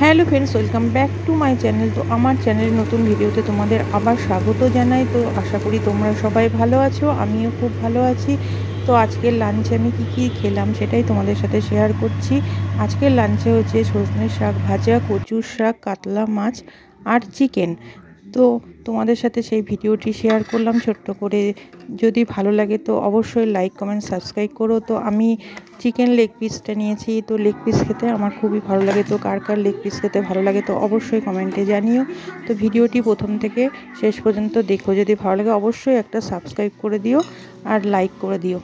Hello friends, welcome back to my channel. তো আমার চ্যানেলের নতুন ভিডিওতে তোমাদের আবার স্বাগত জানাই। তো আশা করি তোমরা সবাই ভালো আছো, আমিও খুব ভালো আছি। তো আজকের লাঞ্চে আমি কি খেলাম সেটাই তোমাদের সাথে শেয়ার করছি। আজকের লাঞ্চে হচ্ছে সজনে শাক ভাজা, কচুর শাক, কাতলা মাছ আর চিকেন। তো তোমাদের সাথে সেই ভিডিওটি শেয়ার করলাম ছোট্ট করে। যদি ভালো লাগে তো অবশ্যই লাইক, কমেন্ট, সাবস্ক্রাইব করো। তো আমি চিকেন লেগ পিসটা নিয়েছি। তো লেগ পিস খেতে আমার খুবই ভালো লাগে। তো কার কার লেগ পিস খেতে ভালো লাগে তো অবশ্যই কমেন্টে জানিও। তো ভিডিওটি প্রথম থেকে শেষ পর্যন্ত দেখো। যদি ভালো লাগে অবশ্যই একটা সাবস্ক্রাইব করে দিও আর লাইক করে দিও।